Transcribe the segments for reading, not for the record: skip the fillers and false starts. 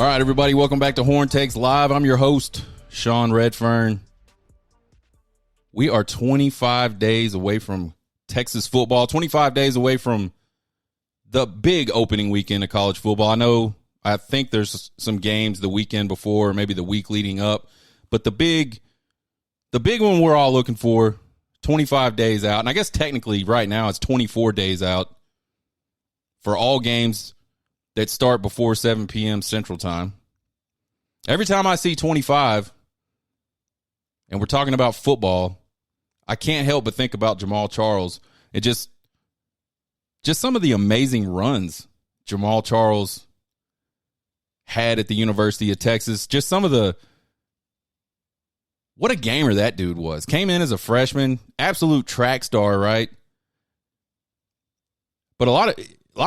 All right, everybody, welcome back to Horn Takes Live. I'm your host, Sean Redfern. We are 25 days away from Texas football, 25 days away from the big opening weekend of college football. I think there's some games the weekend before, maybe the week leading up, but the big one we're all looking for, 25 days out. And I guess technically right now it's 24 days out for all games that start before 7 p.m. Central Time. Every time I see 25 and we're talking about football, I can't help but think about Jamal Charles. It just some of the amazing runs Jamal Charles had at the University of Texas. Just some of the, what a gamer that dude was. Came in as a freshman, absolute track star, right? But a lot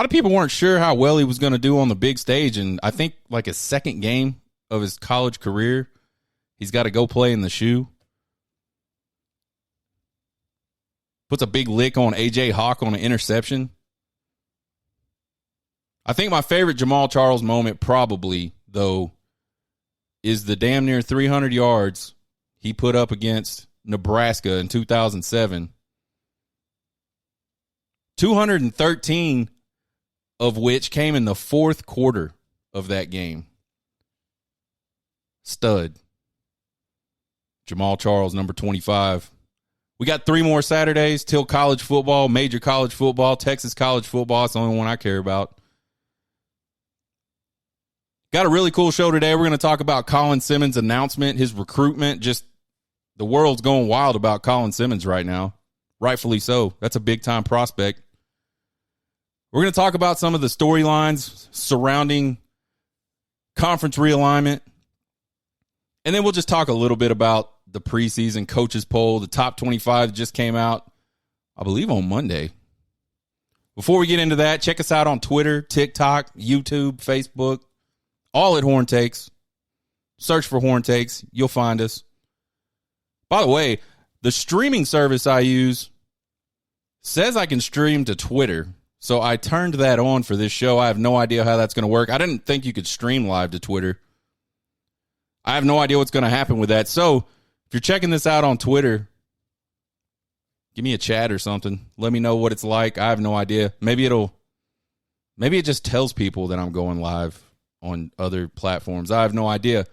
of people weren't sure how well he was going to do on the big stage, and I think like his second game of his college career, he's got to go play in the shoe. Puts a big lick on A.J. Hawk on an interception. I think my favorite Jamal Charles moment probably, though, is the damn near 300 yards he put up against Nebraska in 2007. 213 of which came in the fourth quarter of that game. Stud. Jamal Charles, number 25. We got 3 more Saturdays till college football, major college football, Texas college football. It's the only one I care about. Got a really cool show today. We're going to talk about Colin Simmons' announcement, his recruitment. Just the world's going wild about Colin Simmons right now. Rightfully so. That's a big-time prospect. We're going to talk about some of the storylines surrounding conference realignment. And then we'll just talk a little bit about the preseason coaches poll. The top 25 just came out, I believe, on Monday. Before we get into that, check us out on Twitter, TikTok, YouTube, Facebook, all at Horn Takes. Search for Horn Takes. You'll find us. By the way, the streaming service I use says I can stream to Twitter. So I turned that on for this show. I have no idea how that's going to work. I didn't think you could stream live to Twitter. I have no idea what's going to happen with that. So if you're checking this out on Twitter, give me a chat or something. Let me know what it's like. I have no idea. Maybe it just tells people that I'm going live on other platforms. I have no idea.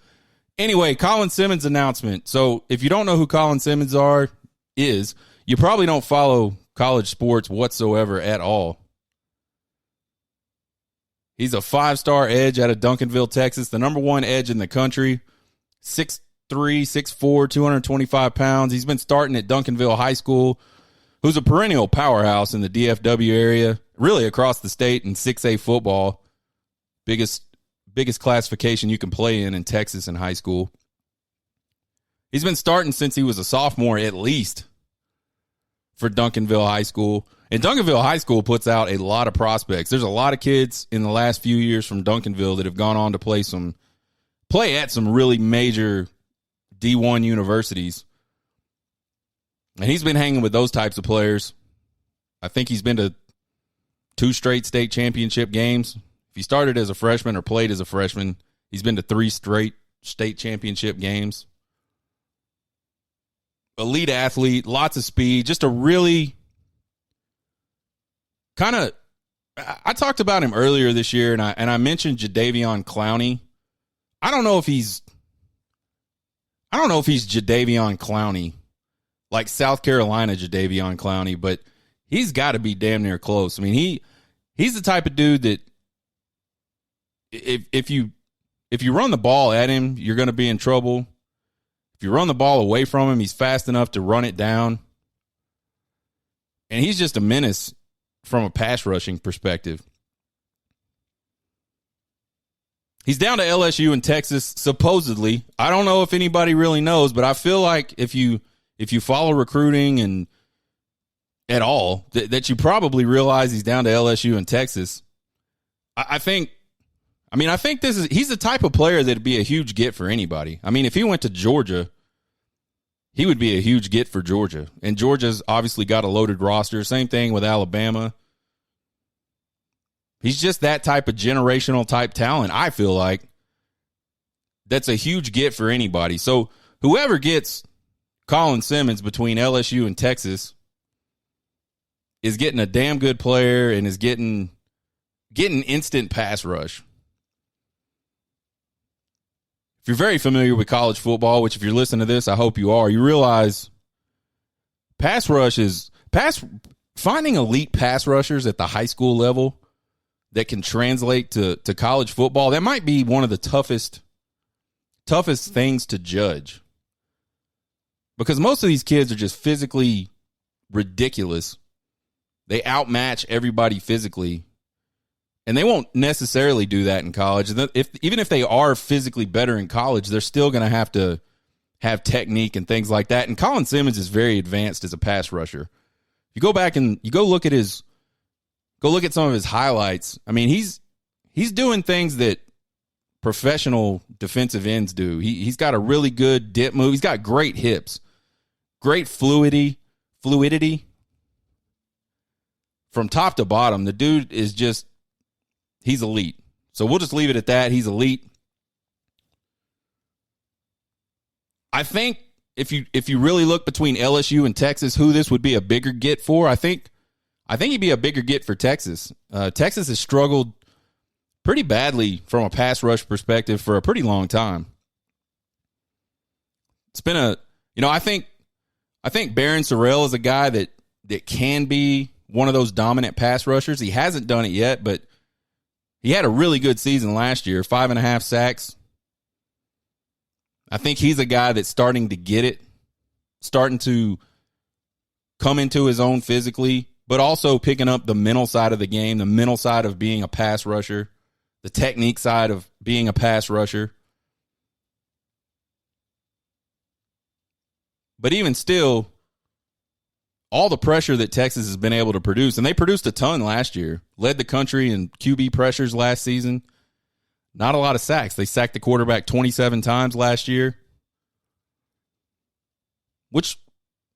Anyway, Colin Simmons' announcement. So if you don't know who Colin Simmons is, you probably don't follow college sports whatsoever at all. He's a 5-star edge out of Duncanville, Texas, the number 1 edge in the country. 6'3", 6'4", 225 pounds. He's been starting at Duncanville High School, who's a perennial powerhouse in the DFW area, really across the state in 6A football. Biggest classification you can play in Texas in high school. He's been starting since he was a sophomore at least for Duncanville High School. And Duncanville High School puts out a lot of prospects. There's a lot of kids in the last few years from Duncanville that have gone on to play at some really major D1 universities. And he's been hanging with those types of players. I think he's been to 2 straight state championship games. If he started as a freshman or played as a freshman, he's been to 3 straight state championship games. Elite athlete, lots of speed, just a really kind of, I talked about him earlier this year, and I mentioned Jadeveon Clowney. I don't know if he's Jadeveon Clowney, like South Carolina Jadeveon Clowney, but he's got to be damn near close. I mean, he's the type of dude that if you run the ball at him, you're going to be in trouble. If you run the ball away from him, he's fast enough to run it down. And he's just a menace from a pass rushing perspective. He's down to LSU in Texas, supposedly. I don't know if anybody really knows, but I feel like if you follow recruiting and at all, that you probably realize he's down to LSU in Texas. I think he's the type of player that'd be a huge get for anybody. I mean, if he went to Georgia, he would be a huge get for Georgia. And Georgia's obviously got a loaded roster. Same thing with Alabama. He's just that type of generational type talent, I feel like. that's a huge get for anybody. So whoever gets Colin Simmons between LSU and Texas is getting a damn good player and is getting instant pass rush. If you're very familiar with college football, which if you're listening to this, I hope you are, you realize finding elite pass rushers at the high school level that can translate to college football, that might be one of the toughest things to judge. Because most of these kids are just physically ridiculous. They outmatch everybody physically. And they won't necessarily do that in college. Even if they are physically better in college, they're still going to have technique and things like that. And Colin Simmons is very advanced as a pass rusher. You go back and you go look at some of his highlights. I mean, he's doing things that professional defensive ends do. He's got a really good dip move. He's got great hips, great fluidity from top to bottom. The dude is just, he's elite. So we'll just leave it at that. He's elite. I think if you really look between LSU and Texas, who this would be a bigger get for, I think he'd be a bigger get for Texas. Texas has struggled pretty badly from a pass rush perspective for a pretty long time. It's been I think Barron Sorrell is a guy that can be one of those dominant pass rushers. He hasn't done it yet, but he had a really good season last year, 5.5 sacks. I think he's a guy that's starting to get it, starting to come into his own physically, but also picking up the mental side of the game, the mental side of being a pass rusher, the technique side of being a pass rusher. But even still, all the pressure that Texas has been able to produce, and they produced a ton last year, led the country in QB pressures last season. Not a lot of sacks. They sacked the quarterback 27 times last year, which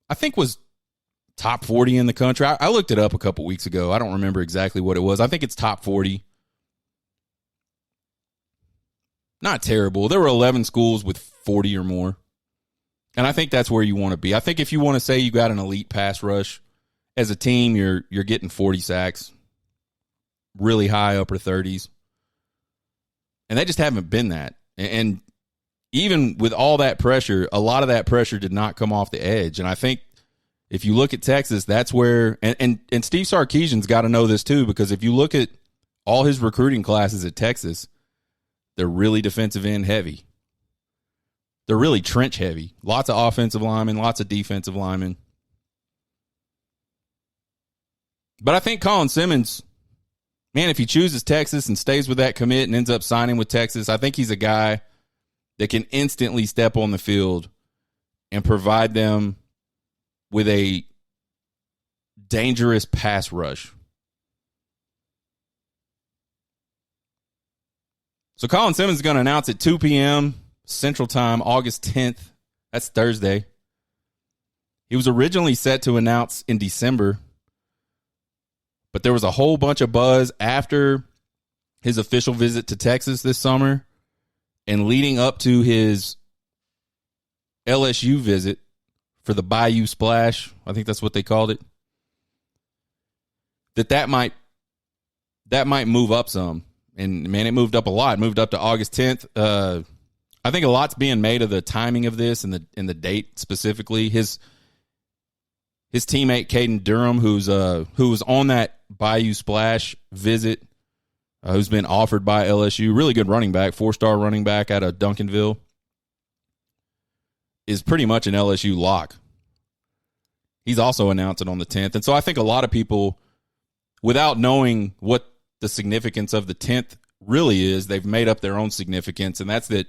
I think was top 40 in the country. I looked it up a couple weeks ago. I don't remember exactly what it was. I think it's top 40. Not terrible. There were 11 schools with 40 or more. And I think that's where you want to be. I think if you want to say you got an elite pass rush as a team, you're getting 40 sacks, really high upper 30s. And they just haven't been that. And even with all that pressure, a lot of that pressure did not come off the edge. And I think if you look at Texas, that's where and Steve Sarkisian's got to know this too, because if you look at all his recruiting classes at Texas, they're really defensive end heavy. They're really trench heavy. Lots of offensive linemen, lots of defensive linemen. But I think Colin Simmons, man, if he chooses Texas and stays with that commit and ends up signing with Texas, I think he's a guy that can instantly step on the field and provide them with a dangerous pass rush. So Colin Simmons is going to announce at 2 p.m. Central Time, August 10th. That's Thursday. He was originally set to announce in December, but there was a whole bunch of buzz after his official visit to Texas this summer and leading up to his LSU visit for the Bayou Splash. I think that's what they called it. That might move up some. And, man, it moved up a lot. It moved up to August 10th. I think a lot's being made of the timing of this and the date specifically. His teammate Caden Durham, who was on that Bayou Splash visit, who's been offered by LSU, really good running back, 4-star running back out of Duncanville, is pretty much an LSU lock. He's also announced it on the 10th. And so I think a lot of people, without knowing what the significance of the 10th really is, they've made up their own significance, and that's that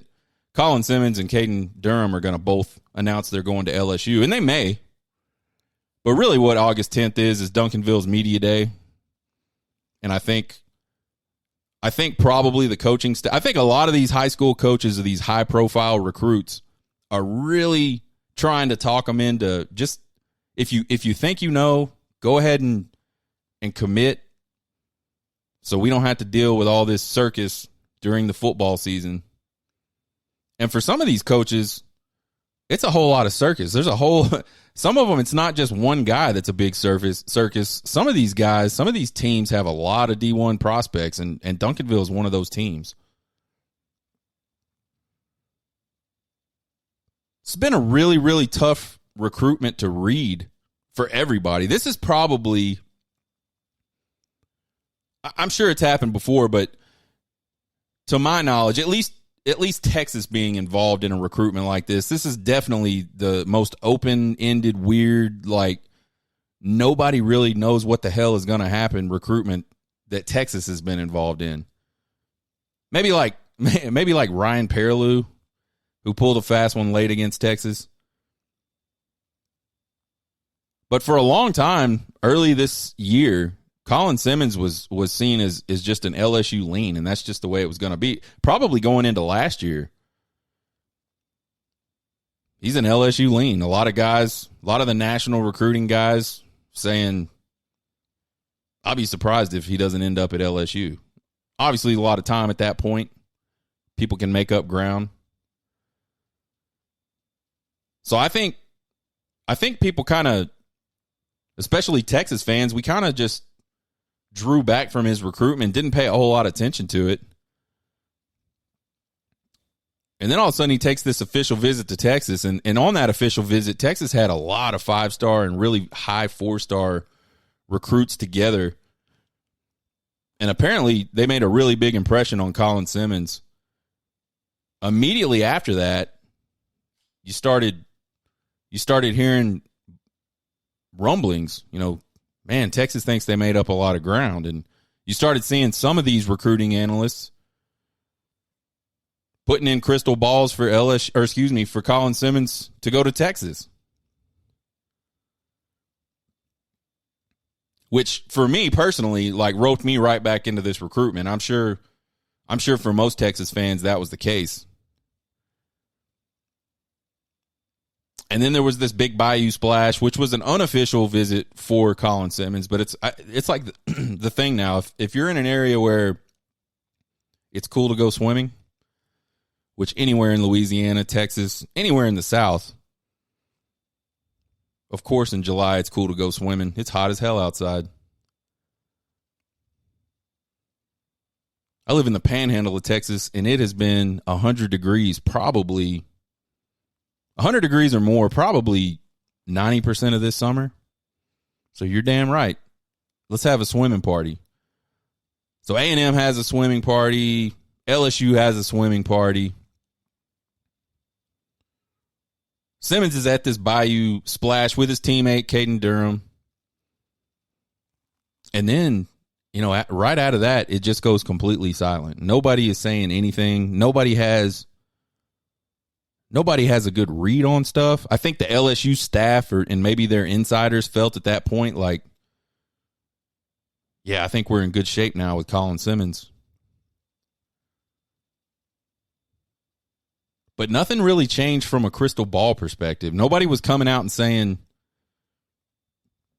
Colin Simmons and Caden Durham are going to both announce they're going to LSU, and they may. But really what August 10th is Duncanville's media day. And I think probably the coaching staff, I think a lot of these high school coaches of these high-profile recruits are really trying to talk them into just, if you think you know, go ahead and commit so we don't have to deal with all this circus during the football season. And for some of these coaches, it's a whole lot of circus. There's a whole, some of them, it's not just one guy that's a big circus. Some of these guys, some of these teams have a lot of D1 prospects, and Duncanville is one of those teams. It's been a really, really tough recruitment to read for everybody. This is probably, I'm sure it's happened before, but to my knowledge, at least Texas being involved in a recruitment like this is definitely the most open-ended, weird, like nobody really knows what the hell is going to happen recruitment that Texas has been involved in. Maybe like Ryan Perilou, who pulled a fast one late against Texas. But for a long time, early this year, Colin Simmons was seen as just an LSU lean, and that's just the way it was going to be. Probably going into last year. He's an LSU lean. A lot of the national recruiting guys saying, I'll be surprised if he doesn't end up at LSU. Obviously, a lot of time at that point. People can make up ground. So I think people kind of, especially Texas fans, we kind of just drew back from his recruitment, didn't pay a whole lot of attention to it. And then all of a sudden he takes this official visit to Texas, and on that official visit, Texas had a lot of 5-star and really high 4-star recruits together. And apparently they made a really big impression on Colin Simmons. Immediately after that, you started hearing rumblings, man, Texas thinks they made up a lot of ground. And you started seeing some of these recruiting analysts putting in crystal balls for for Colin Simmons to go to Texas. Which for me personally, roped me right back into this recruitment. I'm sure for most Texas fans that was the case. And then there was this big Bayou splash, which was an unofficial visit for Colin Simmons. But it's like the thing now. If you're in an area where it's cool to go swimming, which anywhere in Louisiana, Texas, anywhere in the South, of course in July it's cool to go swimming. It's hot as hell outside. I live in the panhandle of Texas, and it has been 100 degrees probably 100 degrees or more, probably 90% of this summer. So you're damn right. Let's have a swimming party. So A&M has a swimming party. LSU has a swimming party. Simmons is at this Bayou splash with his teammate, Caden Durham. And then, right out of that, it just goes completely silent. Nobody is saying anything. Nobody has a good read on stuff. I think the LSU staff and maybe their insiders felt at that point I think we're in good shape now with Colin Simmons. But nothing really changed from a crystal ball perspective. Nobody was coming out and saying,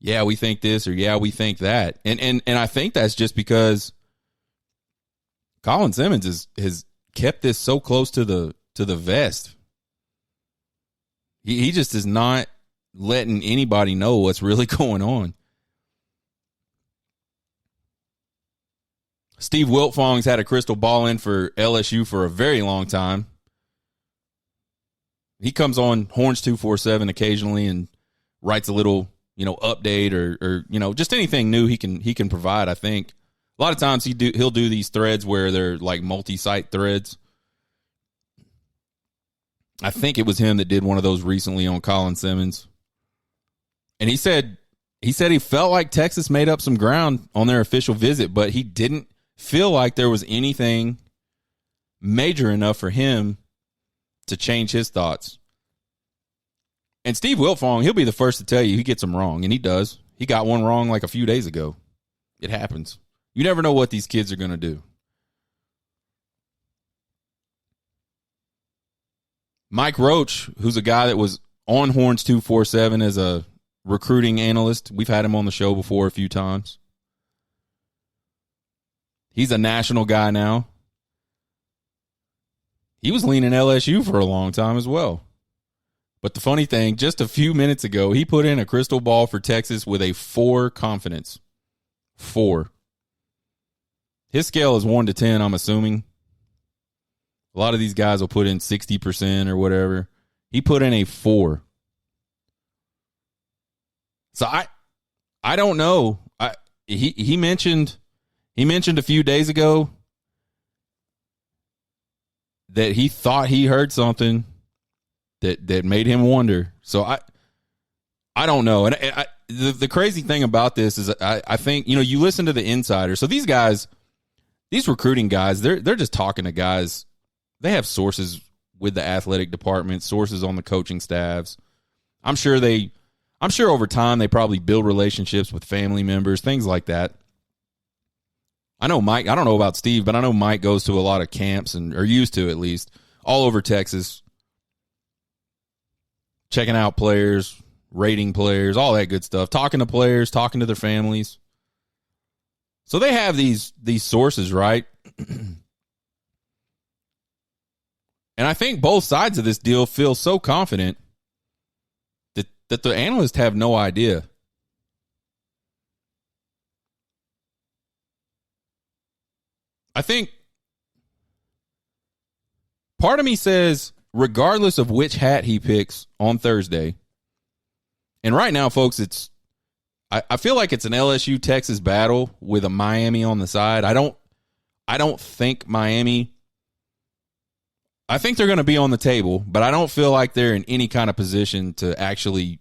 yeah, we think this or yeah, we think that. And I think that's just because Colin Simmons has kept this so close to the vest. He just is not letting anybody know what's really going on. Steve Wiltfong's had a crystal ball in for LSU for a very long time. He comes on Horns 247 occasionally and writes a little, update or just anything new he can provide. I think a lot of times he'll do these threads where they're like multi-site threads. I think it was him that did one of those recently on Colin Simmons. And he said he felt like Texas made up some ground on their official visit, but he didn't feel like there was anything major enough for him to change his thoughts. And Steve Wiltfong, he'll be the first to tell you he gets them wrong, and he does. He got one wrong like a few days ago. It happens. You never know what these kids are going to do. Mike Roach, who's a guy that was on Horns 247 as a recruiting analyst. We've had him on the show before a few times. He's a national guy now. he was leaning LSU for a long time as well. But the funny thing, just a few minutes ago, he put in a crystal ball for Texas with a 4 confidence. 4. His scale is 1 to 10, I'm assuming. A lot of these guys will put in 60% or whatever. He put in a 4. So I don't know. He mentioned a few days ago that he thought he heard something that made him wonder. So I don't know. And the crazy thing about this is I think, you listen to the insiders. So these guys, these recruiting guys, they're just talking to guys. They have sources with the athletic department, sources on the coaching staffs. I'm sure over time they probably build relationships with family members, things like that. I know Mike, I don't know about Steve, but I know Mike goes to a lot of camps or used to at least, all over Texas. Checking out players, rating players, all that good stuff. Talking to players, talking to their families. So they have these sources, right? And I think both sides of this deal feel so confident that the analysts have no idea. I think part of me says, regardless of which hat he picks on Thursday, and right now, folks, I feel like it's an LSU-Texas battle with a Miami on the side. I don't think Miami, I think they're going to be on the table, but I don't feel like they're in any kind of position to actually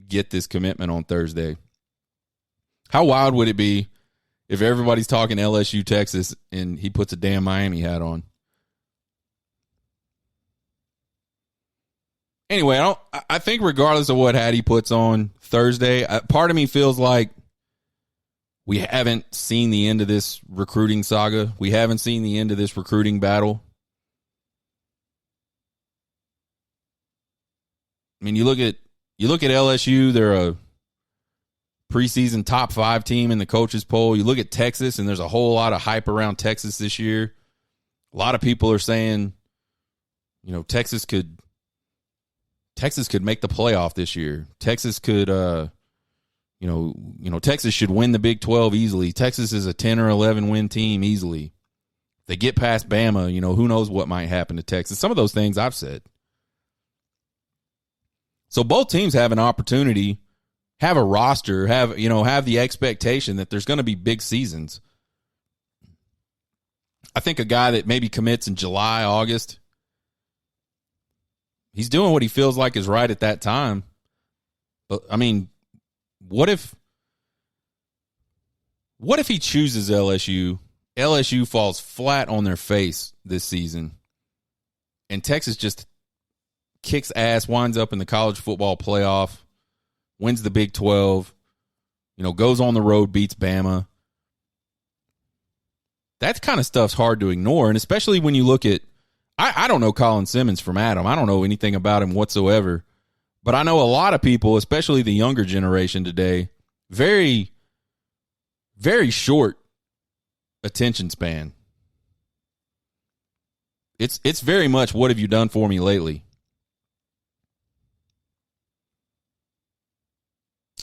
get this commitment on Thursday. How wild would it be if everybody's talking LSU, Texas, and he puts a damn Miami hat on? Anyway, I think regardless of what hat he puts on Thursday, part of me feels like we haven't seen the end of this recruiting saga. We haven't seen the end of this recruiting battle. I mean, you look at LSU, they're a preseason top 5 team in the coaches poll. You look at Texas, and there's a whole lot of hype around Texas this year. A lot of people are saying, Texas could make the playoff this year. Texas could, Texas should win the Big 12 easily. Texas is a 10 or 11 win team easily. If they get past Bama, who knows what might happen to Texas. Some of those things I've said. So both teams have an opportunity, have a roster, have the expectation that there's going to be big seasons. I think a guy that maybe commits in July, August, he's doing what he feels like is right at that time. But I mean, what if he chooses LSU? LSU falls flat on their face this season, and Texas just kicks ass, winds up in the college football playoff, wins the Big 12, goes on the road, beats Bama. That kind of stuff's hard to ignore, and especially when you look at, I don't know Colin Simmons from Adam. I don't know anything about him whatsoever, but I know a lot of people, especially the younger generation today, very, very short attention span. It's very much, what have you done for me lately?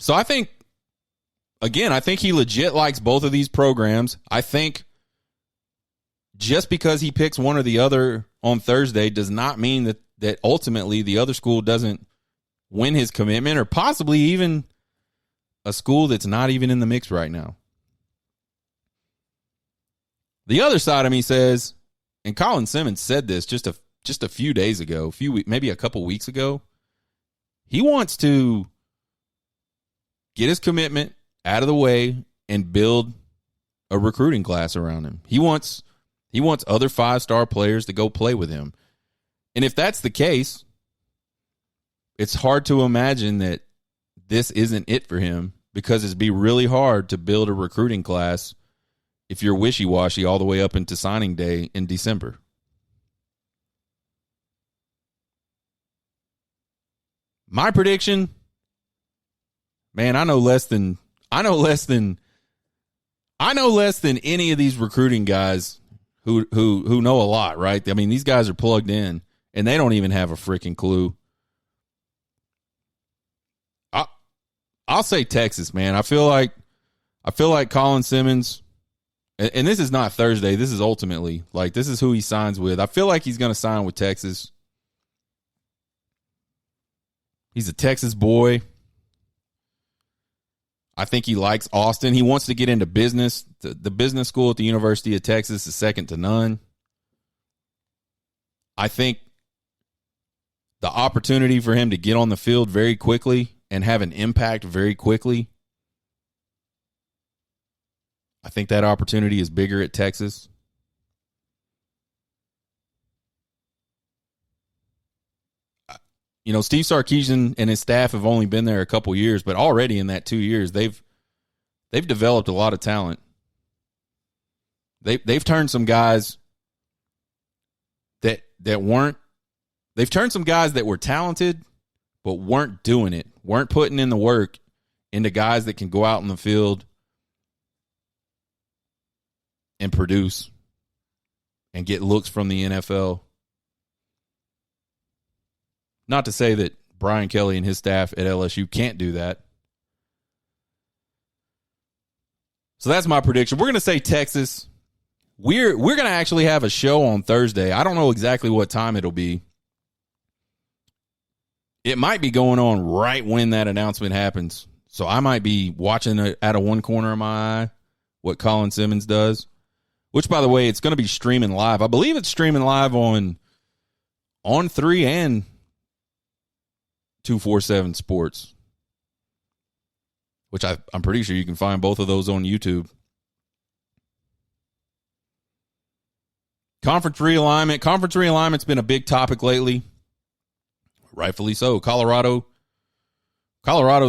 So I think he legit likes both of these programs. I think just because he picks one or the other on Thursday does not mean that ultimately the other school doesn't win his commitment, or possibly even a school that's not even in the mix right now. The other side of me says, and Colin Simmons said this just a few days ago, maybe a couple weeks ago, he wants to get his commitment out of the way and build a recruiting class around him. He wants other 5-star players to go play with him. And if that's the case, it's hard to imagine that this isn't it for him, because it'd be really hard to build a recruiting class if you're wishy-washy all the way up into signing day in December. My prediction, man, I know less than any of these recruiting guys who know a lot, right? I mean, these guys are plugged in, and they don't even have a freaking clue. I'll say Texas, man. I feel like Colin Simmons, and this is not Thursday. This is ultimately, like, this is who he signs with. I feel like he's going to sign with Texas. He's a Texas boy. I think he likes Austin. He wants to get into business. The business school at the University of Texas is second to none. I think the opportunity for him to get on the field very quickly and have an impact very quickly, I think that opportunity is bigger at Texas. You know, Steve Sarkisian and his staff have only been there a couple years, but already in that 2 years, they've developed a lot of talent. They've turned some guys that weren't. They've turned some guys that were talented, but weren't doing it, weren't putting in the work, into guys that can go out in the field and produce and get looks from the NFL. Not to say that Brian Kelly and his staff at LSU can't do that. So that's my prediction. We're going to say Texas. We're going to actually have a show on Thursday. I don't know exactly what time it'll be. It might be going on right when that announcement happens. So I might be watching out of one corner of my eye what Colin Simmons does. Which, by the way, it's going to be streaming live. I believe it's streaming live on 3 and 247 Sports. Which I'm pretty sure you can find both of those on YouTube. Conference realignment. Conference realignment's been a big topic lately. Rightfully so. Colorado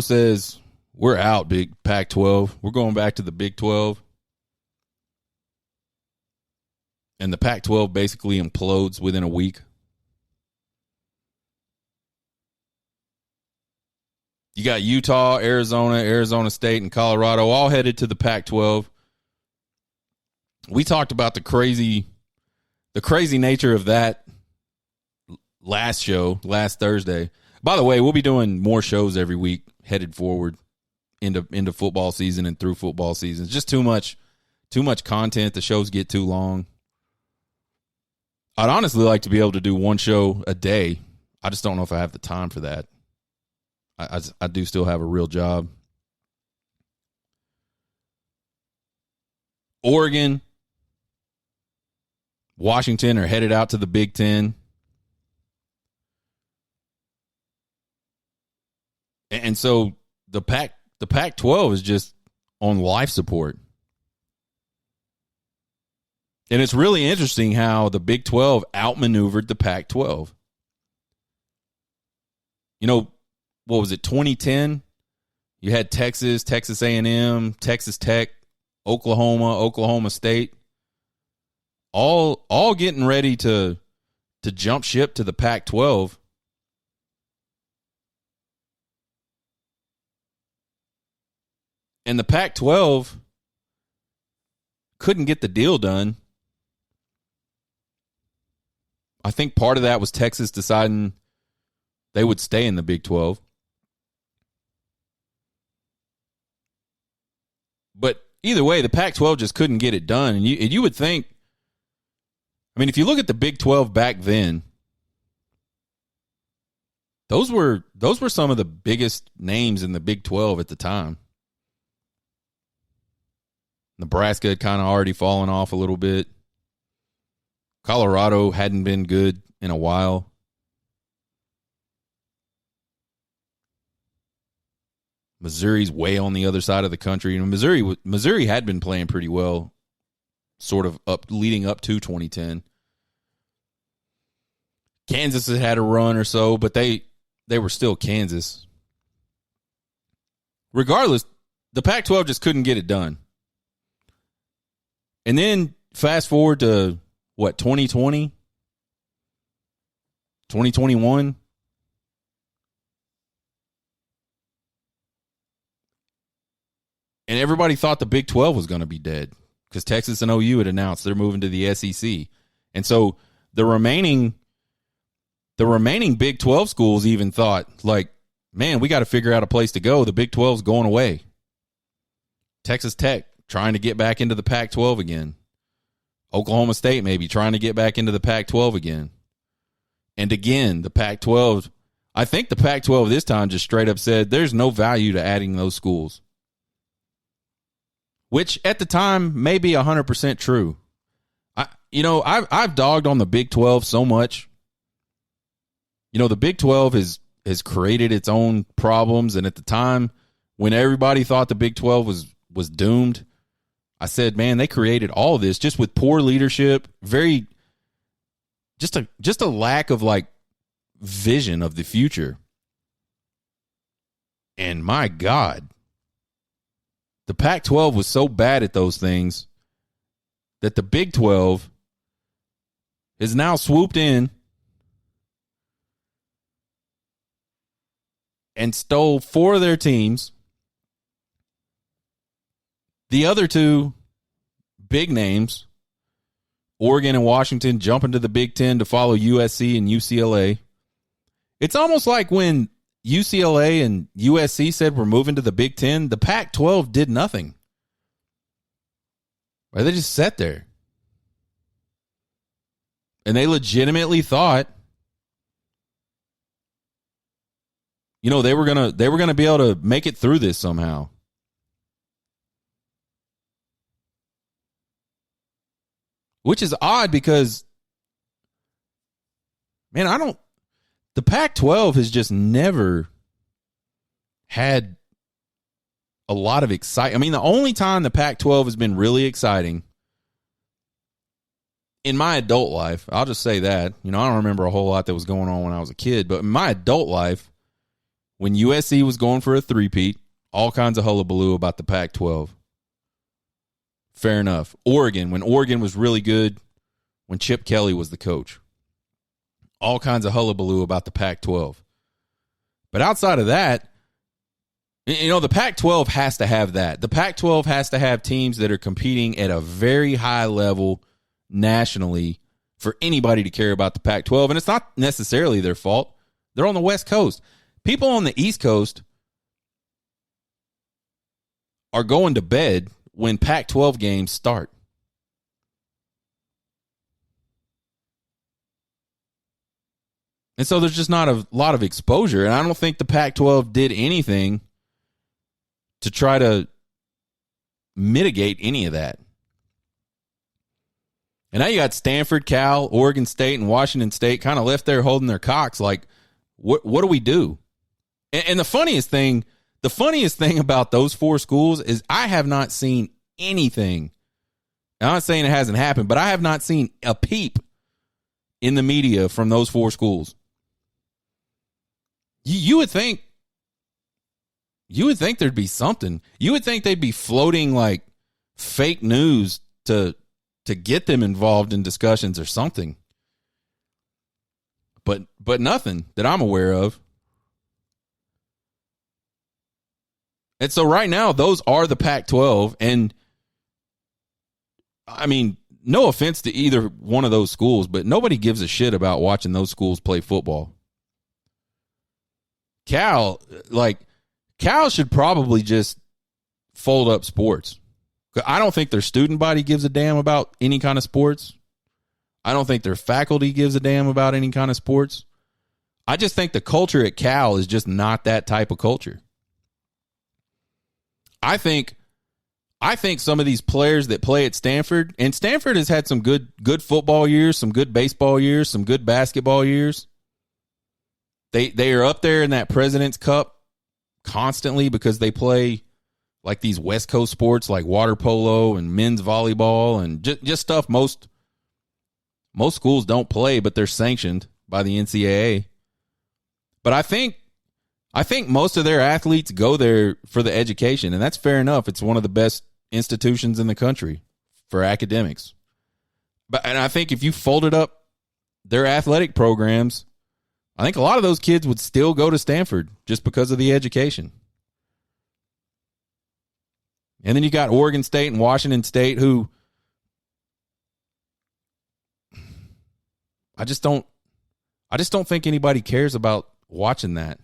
says, we're out, Big Pac-12. We're going back to the Big 12. And the Pac-12 basically implodes within a week. You got Utah, Arizona State, and Colorado all headed to the Pac-12. We talked about the crazy nature of that last Thursday. By the way, we'll be doing more shows every week headed forward into football season and through football season. It's just too much content. The shows get too long. I'd honestly like to be able to do one show a day. I just don't know if I have the time for that. I do still have a real job. Oregon, Washington are headed out to the Big Ten. And so the Pac-12 is just on life support. And it's really interesting how the Big 12 outmaneuvered the Pac-12. You know, what was it, 2010? You had Texas A&M, Texas Tech, Oklahoma State, all getting ready to jump ship to the Pac-12. And the Pac-12 couldn't get the deal done. I think part of that was Texas deciding they would stay in the Big 12. But either way, the Pac-12 just couldn't get it done. And you would think, I mean, if you look at the Big 12 back then, those were some of the biggest names in the Big 12 at the time. Nebraska had kind of already fallen off a little bit. Colorado hadn't been good in a while. Missouri's way on the other side of the country. You know, Missouri had been playing pretty well, sort of leading up to 2010. Kansas had had a run or so, but they were still Kansas. Regardless, the Pac-12 just couldn't get it done. And then fast forward to, 2020? 2021? And everybody thought the Big 12 was going to be dead. because Texas and OU had announced they're moving to the SEC. And so the remaining Big 12 schools even thought, like, man, we got to figure out a place to go. The Big 12's going away. Texas Tech trying to get back into the Pac-12 again. Oklahoma State maybe trying to get back into the Pac-12 again. And again, the Pac-12, I think the Pac-12 this time just straight up said there's no value to adding those schools. Which at the time may be 100% true. I've dogged on the Big 12 so much. The Big 12 has created its own problems, and at the time when everybody thought the Big 12 was doomed, I said, man, they created all of this just with poor leadership, just a lack of like vision of the future. And my God, the Pac-12 was so bad at those things that the Big 12 is now swooped in and stole 4 of their teams. The other 2 big names, Oregon and Washington, jump into the Big Ten to follow USC and UCLA. It's almost like when UCLA and USC said we're moving to the Big Ten, the Pac-12 did nothing. Right? They just sat there. And they legitimately thought, they were gonna be able to make it through this somehow. Which is odd because, man, the Pac-12 has just never had a lot of excitement. I mean, the only time the Pac-12 has been really exciting in my adult life, I'll just say that, I don't remember a whole lot that was going on when I was a kid, but in my adult life, when USC was going for a three-peat, all kinds of hullabaloo about the Pac-12. Fair enough. Oregon, when Oregon was really good, when Chip Kelly was the coach. All kinds of hullabaloo about the Pac-12. But outside of that, the Pac-12 has to have that. The Pac-12 has to have teams that are competing at a very high level nationally for anybody to care about the Pac-12. And it's not necessarily their fault. They're on the West Coast. People on the East Coast are going to bed when Pac-12 games start. And so there's just not a lot of exposure. And I don't think the Pac-12 did anything to try to mitigate any of that. And now you got Stanford, Cal, Oregon State, and Washington State kind of left there holding their cocks like, what do we do? And the funniest thing about those 4 schools is I have not seen anything. I'm not saying it hasn't happened, but I have not seen a peep in the media from those 4 schools. You would think there'd be something. You would think they'd be floating like fake news to get them involved in discussions or something. But nothing that I'm aware of. And so right now, those are the Pac-12. And I mean, no offense to either one of those schools, but nobody gives a shit about watching those schools play football. Cal should probably just fold up sports. I don't think their student body gives a damn about any kind of sports. I don't think their faculty gives a damn about any kind of sports. I just think the culture at Cal is just not that type of culture. I think some of these players that play at Stanford, and Stanford has had some good football years, some good baseball years, some good basketball years. They are up there in that President's Cup constantly because they play like these West Coast sports like water polo and men's volleyball and just stuff most schools don't play, but they're sanctioned by the NCAA. But I think most of their athletes go there for the education, and that's fair enough. It's one of the best institutions in the country for academics. And I think if you folded up their athletic programs, I think a lot of those kids would still go to Stanford just because of the education. And then you got Oregon State and Washington State who, I just don't think anybody cares about watching that.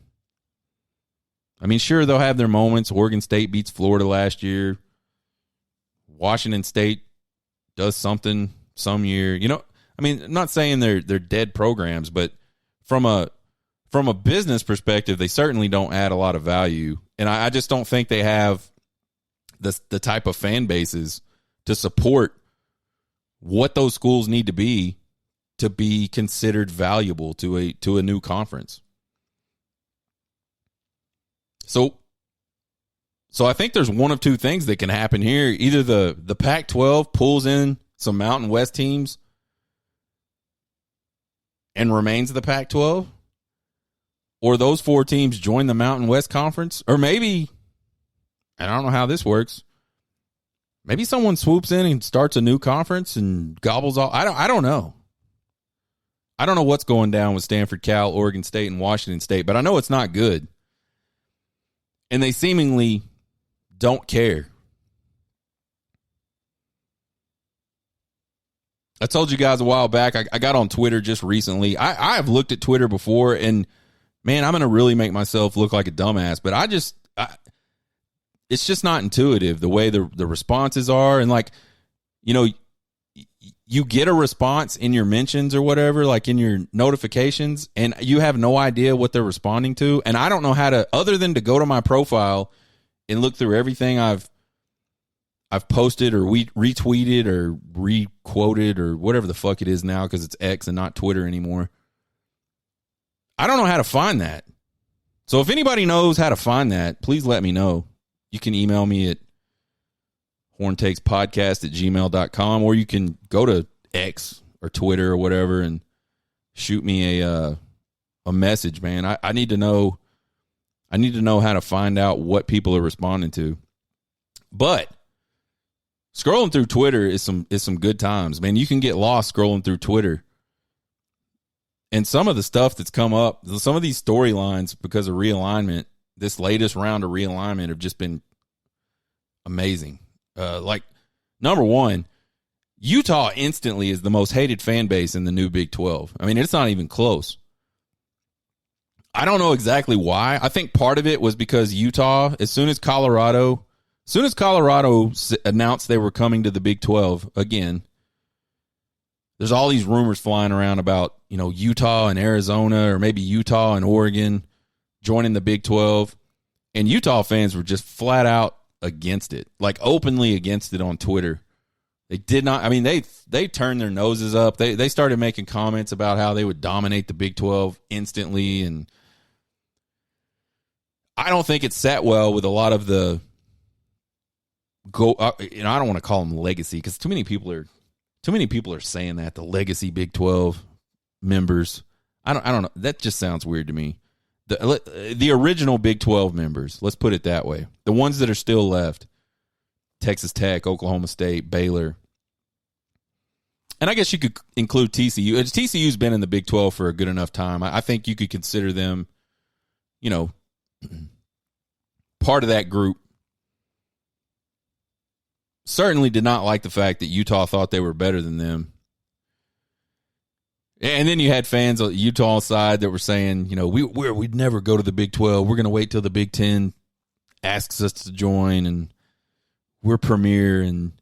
I mean, sure, they'll have their moments. Oregon State beats Florida last year. Washington State does something some year. You know, I mean, I'm not saying they're dead programs, but from a business perspective, they certainly don't add a lot of value. And I just don't think they have the type of fan bases to support what those schools need to be considered valuable to a new conference. So I think there's one of two things that can happen here. Either the Pac-12 pulls in some Mountain West teams and remains the Pac-12, or those 4 teams join the Mountain West Conference, or maybe, and I don't know how this works, maybe someone swoops in and starts a new conference and gobbles all. I don't know. I don't know what's going down with Stanford, Cal, Oregon State, and Washington State, but I know it's not good. And they seemingly don't care. I told you guys a while back, I got on Twitter just recently. I have looked at Twitter before, and man, I'm going to really make myself look like a dumbass, but it's just not intuitive the way the responses are. And like, you know, you get a response in your mentions or whatever, like in your notifications, and you have no idea what they're responding to. And I don't know how to, other than to go to my profile and look through everything I've posted or retweeted or requoted or whatever the fuck it is now, because it's X and not Twitter anymore. I don't know how to find that. So if anybody knows how to find that, please let me know. You can email me at horntakespodcast@gmail.com, or you can go to X or Twitter or whatever and shoot me a message, man. I need to know. I need to know how to find out what people are responding to. But scrolling through Twitter is some good times, man. You can get lost scrolling through Twitter. And some of the stuff that's come up, some of these storylines because of realignment, this latest round of realignment have just been amazing. Like, number one, Utah instantly is the most hated fan base in the new Big 12. I mean, it's not even close. I don't know exactly why. I think part of it was because Utah, as soon as Colorado announced they were coming to the Big 12 again, there's all these rumors flying around about, you know, Utah and Arizona, or maybe Utah and Oregon joining the Big 12. And Utah fans were just flat out against it, like openly against it on Twitter. They did not, I mean, they turned their noses up. They started making comments about how they would dominate the Big 12 instantly. And I don't think it sat well with a lot of the I don't want to call them legacy, because too many people are saying that, the legacy Big 12 members. I don't know. That just sounds weird to me. The original Big 12 members, let's put it that way. The ones that are still left, Texas Tech, Oklahoma State, Baylor. And I guess you could include TCU. TCU's been in the Big 12 for a good enough time. I think you could consider them, you know, part of that group. Certainly did not like the fact that Utah thought they were better than them. And then you had fans on the Utah side that were saying, you know, we'd never go to the Big 12. We're going to wait till the Big 10 asks us to join, and we're premier. And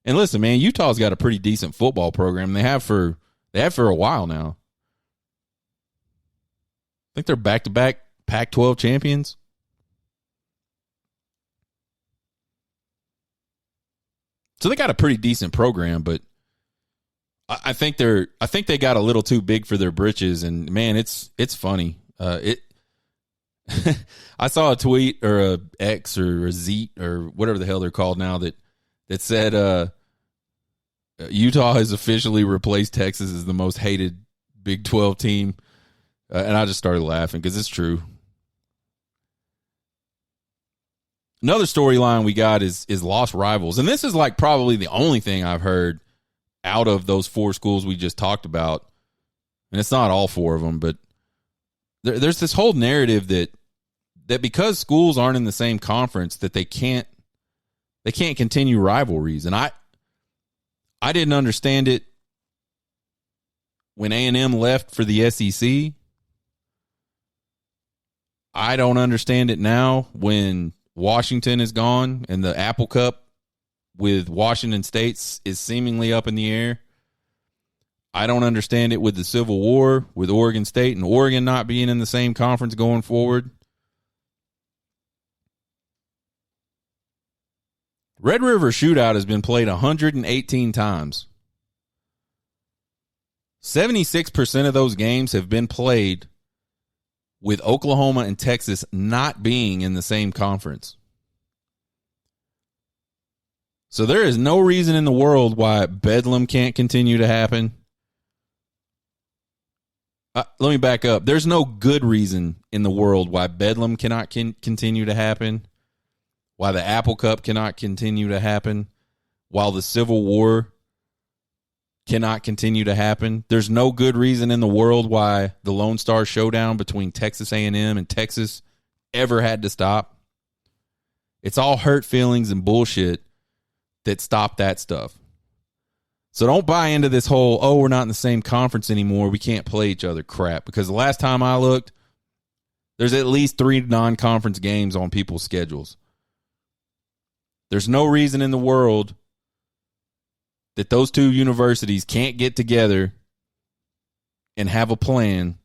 listen, man, Utah's got a pretty decent football program. They have for a while now. I think they're back-to-back Pac-12 champions. So they got a pretty decent program, but I think they got a little too big for their britches, and man, it's funny. I saw a tweet or a X or a Zeet or whatever the hell they're called now that said Utah has officially replaced Texas as the most hated Big 12 team, and I just started laughing because it's true. Another storyline we got is lost rivals, and this is like probably the only thing I've heard out of those 4 schools we just talked about, and it's not all 4 of them, but there's this whole narrative that because schools aren't in the same conference that they can't continue rivalries, and I didn't understand it when A&M left for the SEC. I don't understand it now when Washington is gone and the Apple Cup with Washington State is seemingly up in the air. I don't understand it with the Civil War, with Oregon State and Oregon not being in the same conference going forward. Red River Shootout has been played 118 times. 76% of those games have been played with Oklahoma and Texas not being in the same conference. So there is no reason in the world why Bedlam can't continue to happen. Let me back up. There's no good reason in the world why Bedlam cannot continue to happen, why the Apple Cup cannot continue to happen, while the Civil War cannot continue to happen. There's no good reason in the world why the Lone Star Showdown between Texas A&M and Texas ever had to stop. It's all hurt feelings and bullshit that stop that stuff. So don't buy into this whole, oh, we're not in the same conference anymore, we can't play each other crap. Because the last time I looked, there's at least 3 non-conference games on people's schedules. There's no reason in the world that those two universities can't get together and have a plan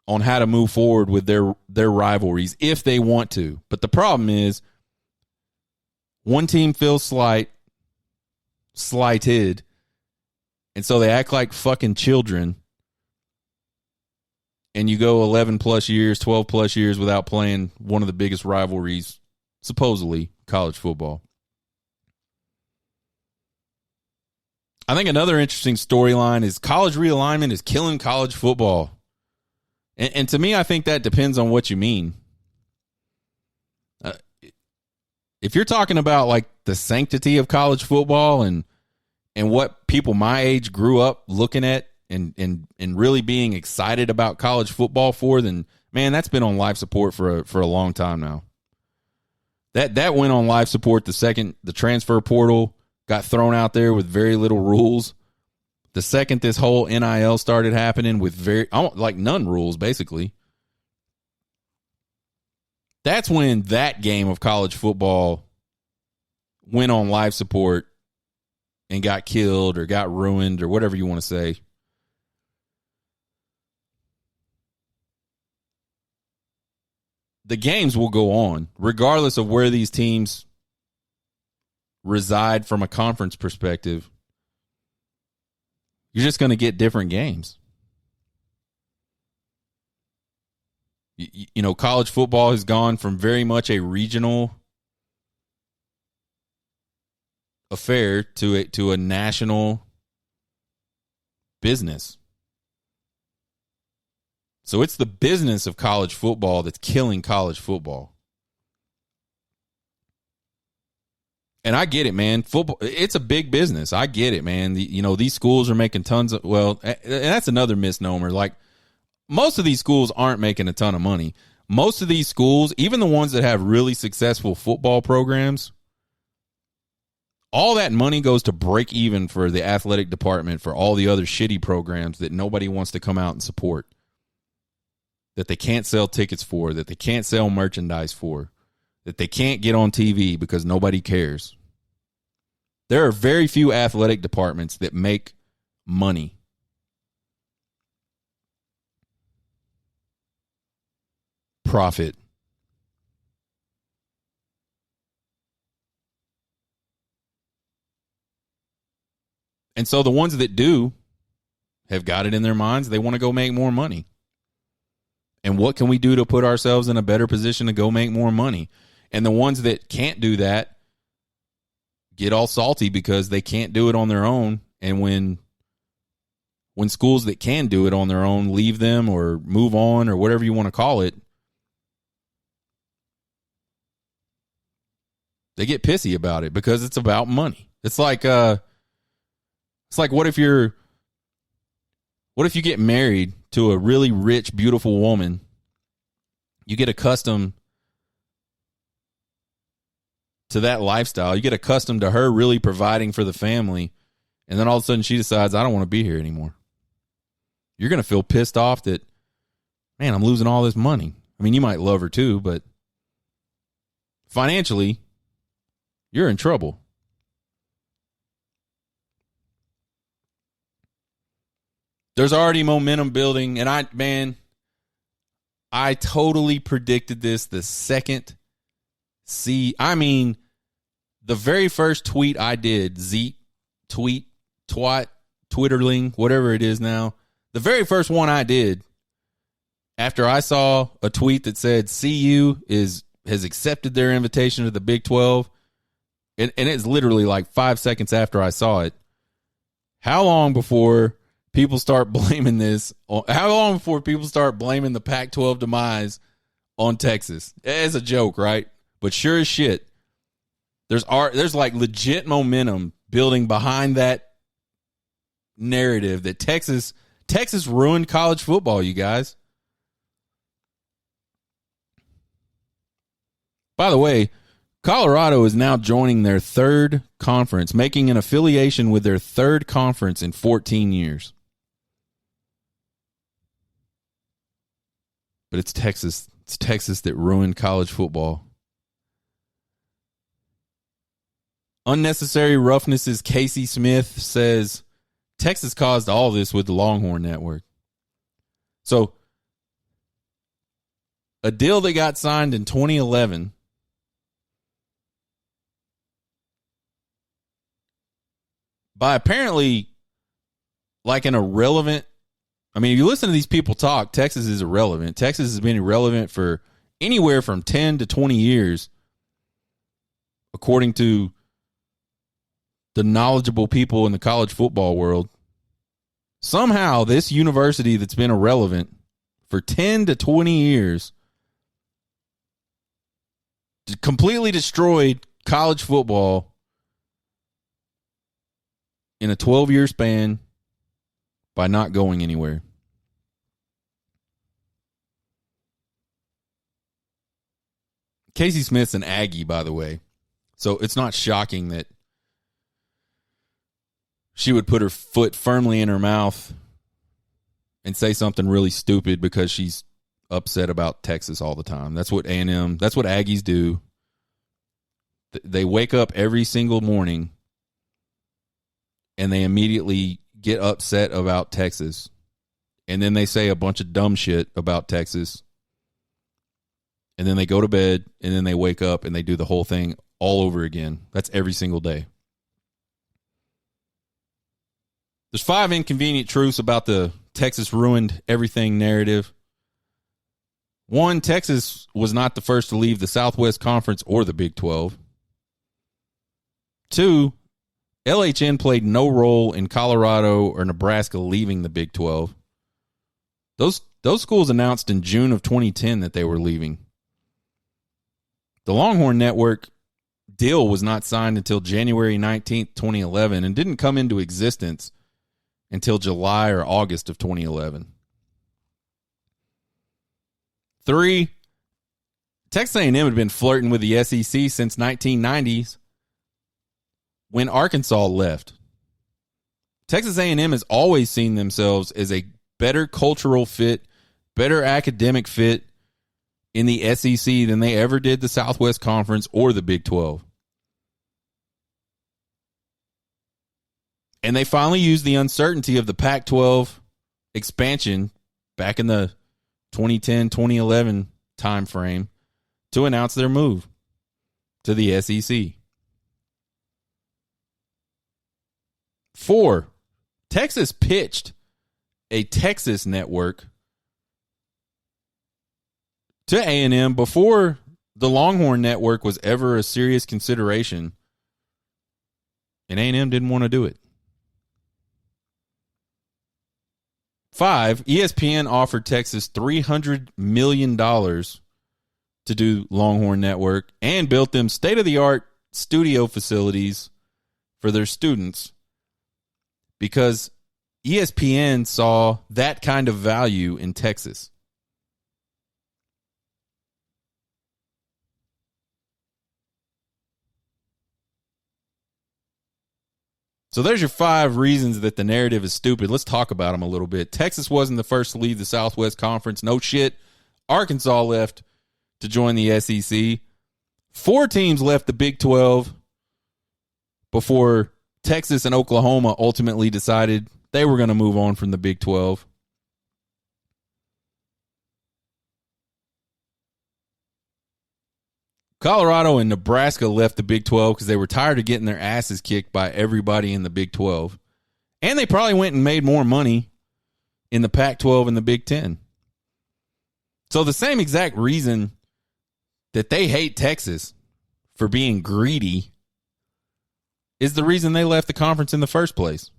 on how to move forward with their rivalries if they want to. But the problem is one team feels slighted, and so they act like fucking children, and you go 11 plus years, 12 plus years without playing one of the biggest rivalries, supposedly, college football. I think another interesting storyline is college realignment is killing college football. And to me, I think that depends on what you mean. If you're talking about like the sanctity of college football and what people my age grew up looking at and really being excited about college football for, then man, that's been on life support for a long time now. That went on life support the second the transfer portal got thrown out there with very little rules. The second this whole NIL started happening with none rules, basically. That's when that game of college football went on life support and got killed or got ruined or whatever you want to say. The games will go on, regardless of where these teams reside from a conference perspective. You're just going to get different games. You know, college football has gone from very much a regional affair to a national business. So it's the business of college football that's killing college football. And I get it, man. Football, it's a big business. I get it, man. These schools are making tons of, and that's another misnomer. Like, most of these schools aren't making a ton of money. Most of these schools, even the ones that have really successful football programs, all that money goes to break even for the athletic department for all the other shitty programs that nobody wants to come out and support, that they can't sell tickets for, that they can't sell merchandise for, that they can't get on TV because nobody cares. There are very few athletic departments that make money. Profit. And so the ones that do have got it in their minds, they want to go make more money. And what can we do to put ourselves in a better position to go make more money? And the ones that can't do that get all salty because they can't do it on their own. And when schools that can do it on their own leave them or move on or whatever you want to call it, they get pissy about it because it's about money. It's like what if you get married to a really rich, beautiful woman, you get accustomed to that lifestyle. You get accustomed to her really providing for the family, and then all of a sudden she decides, I don't want to be here anymore. you're going to feel pissed off that, man, I'm losing all this money. I mean, you might love her too, but financially, you're in trouble. There's already momentum building, and I totally predicted this the second the very first tweet I did, Twitterling, whatever it is now, the very first one I did after I saw a tweet that said CU has accepted their invitation to the Big 12, and it's literally like 5 seconds after I saw it. How long before people start blaming this? How long before people start blaming the Pac-12 demise on Texas? It's a joke, right? But sure as shit, there's like legit momentum building behind that narrative that Texas ruined college football, you guys. By the way, Colorado is now joining their third conference, making an affiliation with their third conference in 14 years. But it's Texas. It's Texas that ruined college football. Unnecessary Roughnesses Casey Smith says, Texas caused all this with the Longhorn Network. So, a deal that got signed in 2011 by apparently like an irrelevant, I mean, if you listen to these people talk, Texas is irrelevant. Texas has been irrelevant for anywhere from 10 to 20 years, according to the knowledgeable people in the college football world. Somehow, this university that's been irrelevant for 10 to 20 years completely destroyed college football in a 12-year span by not going anywhere. Casey Smith's an Aggie, by the way, so it's not shocking that she would put her foot firmly in her mouth and say something really stupid because she's upset about Texas all the time. That's what A&M, that's what Aggies do. They wake up every single morning and they immediately get upset about Texas. And then they say a bunch of dumb shit about Texas. And then they go to bed and then they wake up and they do the whole thing all over again. That's every single day. There's 5 inconvenient truths about the Texas ruined everything narrative. 1, Texas was not the first to leave the Southwest Conference or the Big 12. 2, LHN played no role in Colorado or Nebraska leaving the Big 12. Those schools announced in June of 2010 that they were leaving. The Longhorn Network deal was not signed until January 19th, 2011, and didn't come into existence until July or August of 2011. 3, Texas A&M had been flirting with the SEC since 1990s when Arkansas left. Texas A&M has always seen themselves as a better cultural fit, better academic fit in the SEC than they ever did the Southwest Conference or the Big 12. And they finally used the uncertainty of the Pac-12 expansion back in the 2010-2011 timeframe to announce their move to the SEC. 4, Texas pitched a Texas network to A&M before the Longhorn Network was ever a serious consideration, and A&M didn't want to do it. 5, ESPN offered Texas $300 million to do Longhorn Network and built them state-of-the-art studio facilities for their students because ESPN saw that kind of value in Texas. So there's your 5 reasons that the narrative is stupid. Let's talk about them a little bit. Texas wasn't the first to leave the Southwest Conference. No shit. Arkansas left to join the SEC. 4 teams left the Big 12 before Texas and Oklahoma ultimately decided they were going to move on from the Big 12. Colorado and Nebraska left the Big 12 because they were tired of getting their asses kicked by everybody in the Big 12. And they probably went and made more money in the Pac-12 and the Big 10. So the same exact reason that they hate Texas for being greedy is the reason they left the conference in the first place.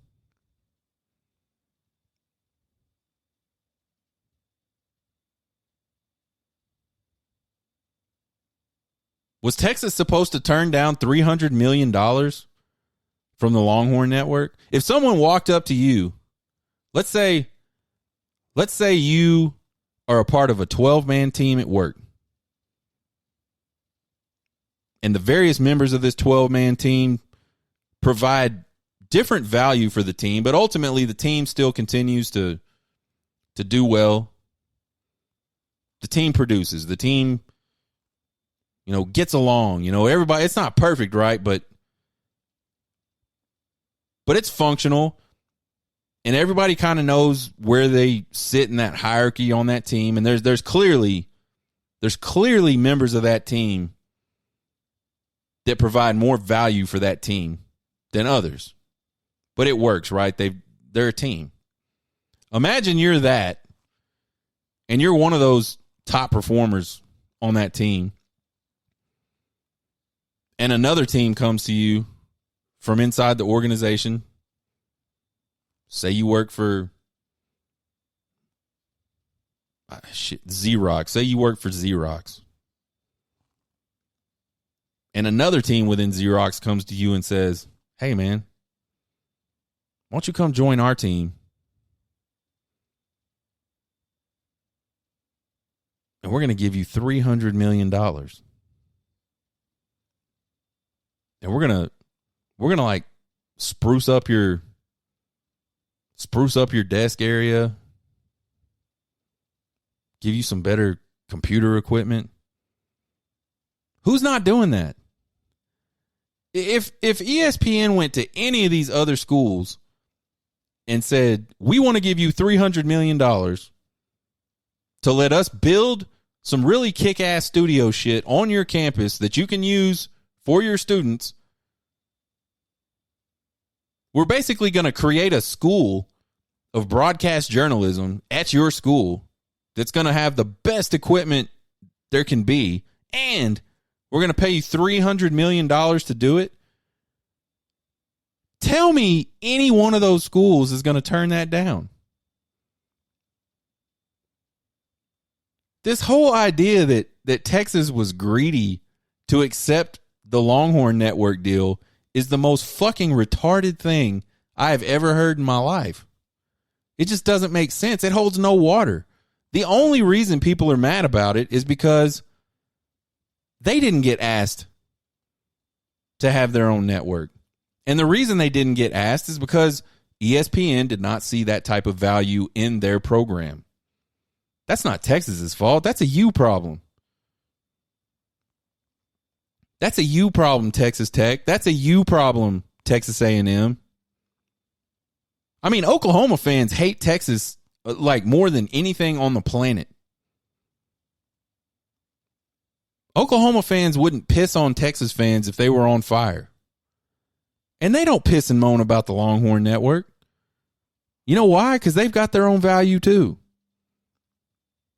Was Texas supposed to turn down $300 million from the Longhorn Network? If someone walked up to you, let's say you are a part of a 12-man team at work, and the various members of this 12-man team provide different value for the team, but ultimately the team still continues to do well. The team produces. The team, gets along. Everybody, it's not perfect, right? But it's functional. And everybody kind of knows where they sit in that hierarchy on that team. And there's clearly members of that team that provide more value for that team than others. But it works, right? They're a team. Imagine you're that, and you're one of those top performers on that team, and another team comes to you from inside the organization. Say you work for Xerox. Say you work for Xerox. And another team within Xerox comes to you and says, hey, man, why don't you come join our team? And we're going to give you $300 million. And we're going to like spruce up your desk area, give you some better computer equipment. Who's not doing that? If ESPN went to any of these other schools and said, we want to give you $300 million to let us build some really kick-ass studio shit on your campus that you can use for your students, we're basically going to create a school of broadcast journalism at your school that's going to have the best equipment there can be, and we're going to pay you $300 million to do it. Tell me any one of those schools is going to turn that down. This whole idea that Texas was greedy to accept the Longhorn Network deal is the most fucking retarded thing I have ever heard in my life. It just doesn't make sense. It holds no water. The only reason people are mad about it is because they didn't get asked to have their own network. And the reason they didn't get asked is because ESPN did not see that type of value in their program. That's not Texas's fault. That's a you problem. That's a you problem, Texas Tech. That's a you problem, Texas A&M. I mean, Oklahoma fans hate Texas like more than anything on the planet. Oklahoma fans wouldn't piss on Texas fans if they were on fire. And they don't piss and moan about the Longhorn Network. You know why? Because they've got their own value too.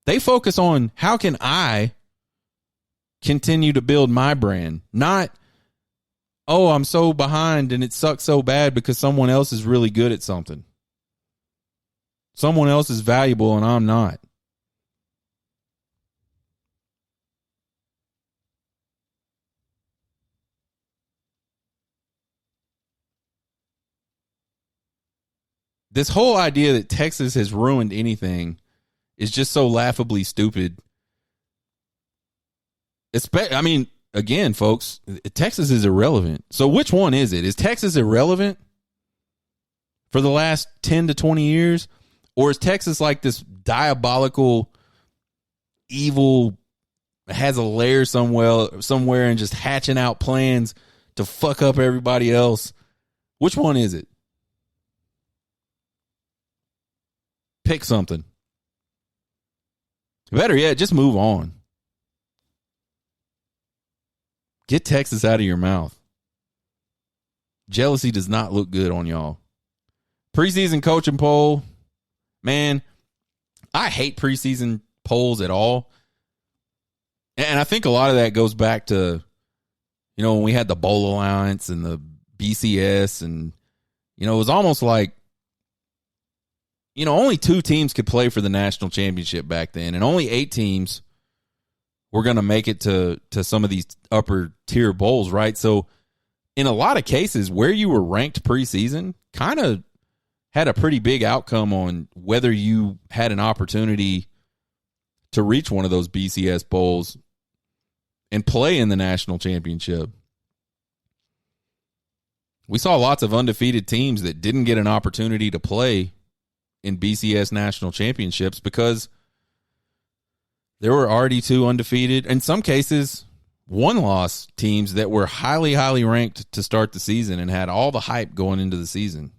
They focus on how can I continue to build my brand, not, oh, I'm so behind and it sucks so bad because someone else is really good at something. Someone else is valuable and I'm not. This whole idea that Texas has ruined anything is just so laughably stupid. I mean, again, folks, Texas is irrelevant. So which one is it? Is Texas irrelevant? for the last 10 to 20 years? Or is Texas like this diabolical, evil, has a lair somewhere and just hatching out plans to fuck up everybody else? Which one is it? Pick something. Better yet, just move on. Get Texas out of your mouth. Jealousy does not look good on y'all. Preseason coaching poll. Man, I hate preseason polls at all. And I think a lot of that goes back to, when we had the bowl allowance and the BCS, and, it was almost like, only 2 teams could play for the national championship back then, and only 8 teams were going to make it to some of these upper tier bowls, right? So in a lot of cases, where you were ranked preseason kind of had a pretty big outcome on whether you had an opportunity to reach one of those BCS bowls and play in the national championship. We saw lots of undefeated teams that didn't get an opportunity to play in BCS national championships because there were already 2 undefeated, in some cases, 1-loss teams that were highly, highly ranked to start the season and had all the hype going into the season.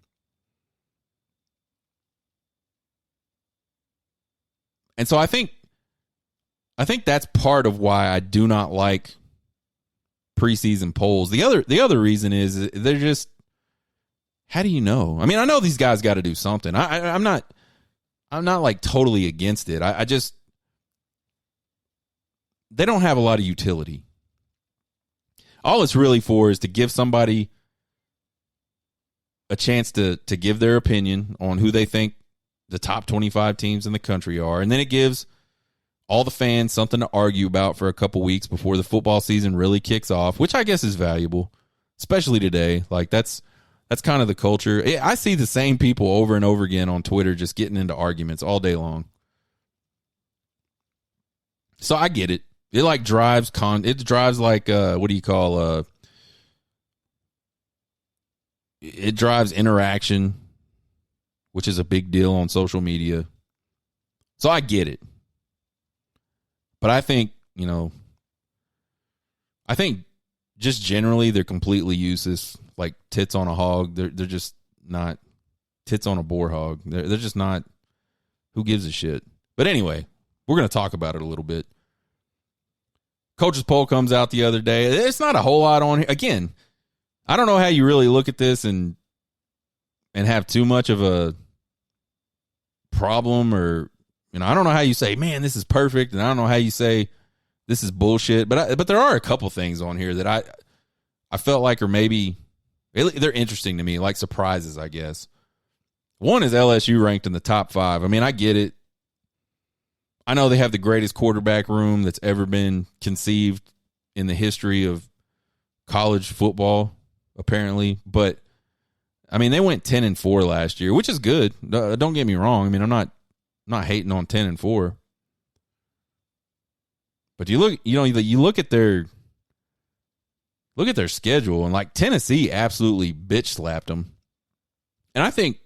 And so I think that's part of why I do not like preseason polls. The other reason is they're just, how do you know? I mean, I know these guys got to do something. I'm not like totally against it. I just, they don't have a lot of utility. All it's really for is to give somebody a chance to give their opinion on who they think the top 25 teams in the country are. And then it gives all the fans something to argue about for a couple weeks before the football season really kicks off, which I guess is valuable, especially today. Like that's kind of the culture. I see the same people over and over again on Twitter just getting into arguments all day long. So I get it. It like drives it drives like what do you call it drives interaction, which is a big deal on social media. So I get it. But I think, just generally they're completely useless, like tits on a hog. They're just not tits on a boar hog. They're just not, who gives a shit? But anyway, we're going to talk about it a little bit. Coaches poll comes out the other day. It's not a whole lot on here. Again, I don't know how you really look at this and have too much of a problem, or I don't know how you say, man, this is perfect, and I don't know how you say this is bullshit. But there are a couple things on here that I felt like are maybe they're interesting to me, like surprises, I guess. One is LSU ranked in the top 5. I mean, I get it. I know they have the greatest quarterback room that's ever been conceived in the history of college football, apparently. But, I mean, they went 10-4 last year, which is good. Don't get me wrong. I mean, I'm not hating on 10-4. But you look at their schedule, and like Tennessee absolutely bitch slapped them. And I think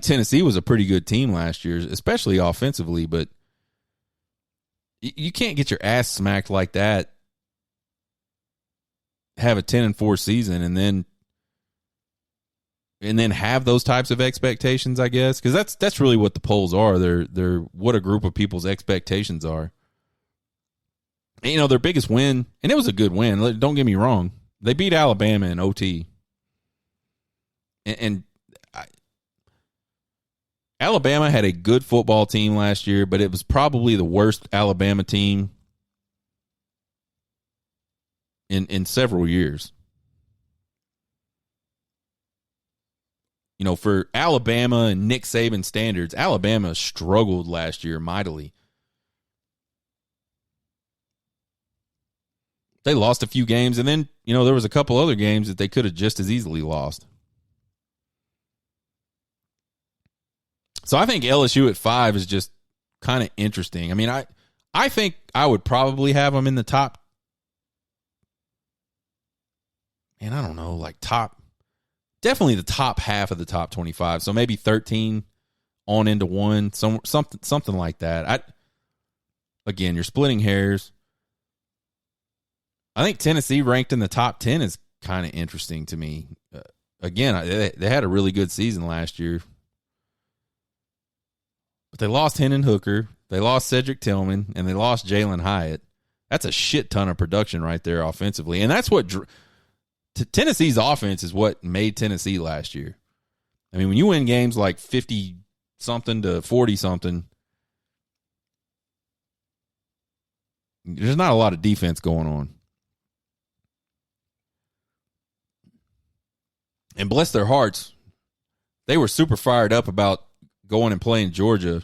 Tennessee was a pretty good team last year, especially offensively, but you can't get your ass smacked like that, have a 10-4 season, and then have those types of expectations, I guess, because that's really what the polls are. They're what a group of people's expectations are. And, their biggest win, and it was a good win, don't get me wrong, they beat Alabama in OT. And Alabama had a good football team last year, but it was probably the worst Alabama team in several years. For Alabama and Nick Saban standards, Alabama struggled last year mightily. They lost a few games, and then, there was a couple other games that they could have just as easily lost. So I think LSU at 5 is just kind of interesting. I mean, I think I would probably have them in the top, I don't know, like top definitely the top half of the top 25. So maybe 13 on into 1, something like that. Again, you're splitting hairs. I think Tennessee ranked in the top 10 is kind of interesting to me. Again, they had a really good season last year. But they lost Hendon Hooker, they lost Cedric Tillman, and they lost Jalen Hyatt. That's a shit ton of production right there offensively. And that's what Tennessee's offense is what made Tennessee last year. I mean, when you win games like 50-something to 40-something, there's not a lot of defense going on. And bless their hearts, they were super fired up about going and playing Georgia,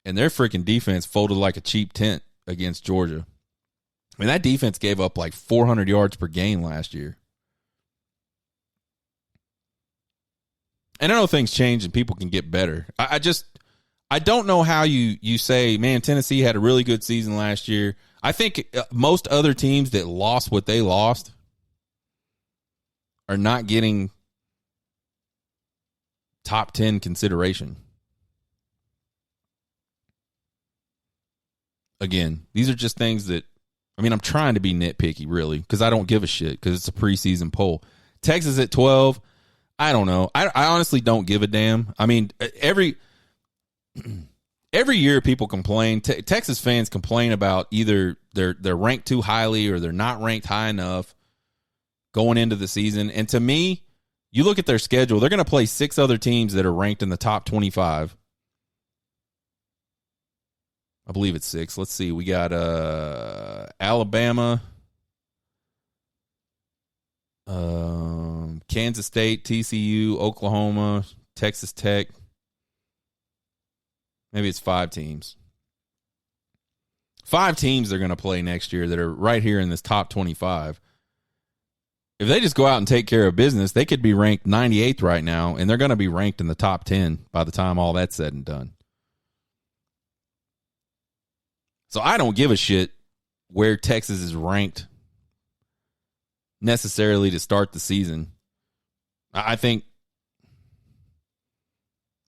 and their freaking defense folded like a cheap tent against Georgia. I mean, that defense gave up like 400 yards per game last year. And I know things change and people can get better. I don't know how you say, man, Tennessee had a really good season last year. I think most other teams that lost what they lost are not getting top 10 consideration. Again, these are just things that, I mean, I'm trying to be nitpicky, really, because I don't give a shit, because it's a preseason poll. Texas at 12, I don't know. I honestly don't give a damn. I mean, every year people complain. Texas fans complain about either they're ranked too highly or they're not ranked high enough going into the season. And to me, you look at their schedule, they're going to play 6 other teams that are ranked in the top 25. I believe it's 6. Let's see. We got Alabama, Kansas State, TCU, Oklahoma, Texas Tech. Maybe it's 5 teams. 5 teams they're going to play next year that are right here in this top 25. If they just go out and take care of business, they could be ranked 98th right now, and they're going to be ranked in the top 10 by the time all that's said and done. So I don't give a shit where Texas is ranked necessarily to start the season. I think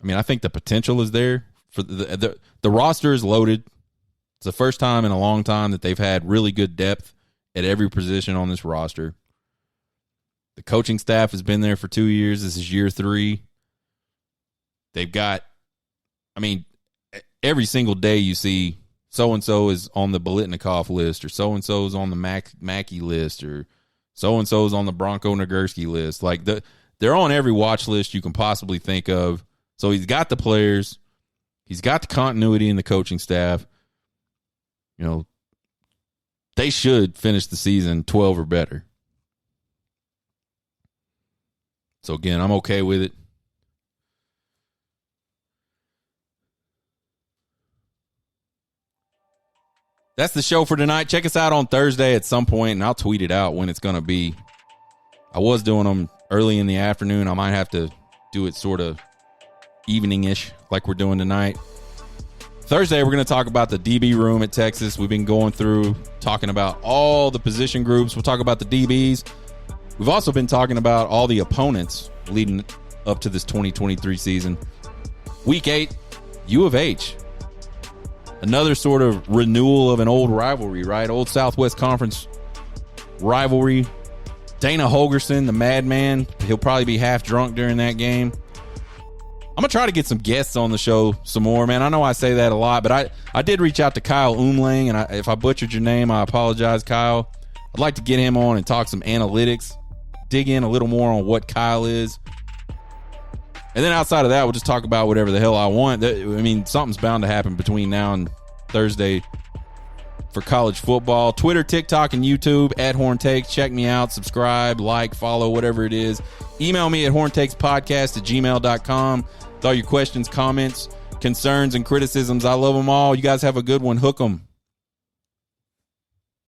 the potential is there. For the roster is loaded. It's the first time in a long time that they've had really good depth at every position on this roster. The coaching staff has been there for 2 years. This is year 3. They've got, I mean, every single day you see so-and-so is on the Biletnikoff list, or so-and-so is on the Mackey list, or so-and-so is on the Bronco Nagurski list. Like, they're on every watch list you can possibly think of. So he's got the players. He's got the continuity in the coaching staff. You know, they should finish the season 12 or better. So, again, I'm okay with it. That's the show for tonight. Check us out on Thursday at some point, and I'll tweet it out when it's going to be. I was doing them early in the afternoon. I might have to do it sort of evening-ish like we're doing tonight. Thursday, we're going to talk about the DB room at Texas. We've been going through, talking about all the position groups. We'll talk about the DBs. We've also been talking about all the opponents leading up to this 2023 season. Week 8, U of H. Another sort of renewal of an old rivalry, right? Old Southwest Conference rivalry. Dana Holgerson, the madman, he'll probably be half drunk during that game. I'm going to try to get some guests on the show some more, man. I know I say that a lot, but I did reach out to Kyle Umlang, and if I butchered your name, I apologize, Kyle. I'd like to get him on and talk some analytics, dig in a little more on what Kyle is. And then outside of that, we'll just talk about whatever the hell I want. I mean, something's bound to happen between now and Thursday for college football. Twitter, TikTok, and YouTube at Horn Takes. Check me out. Subscribe, like, follow, whatever it is. Email me at horntakespodcast@gmail.com with all your questions, comments, concerns, and criticisms. I love them all. You guys have a good one. Hook 'em.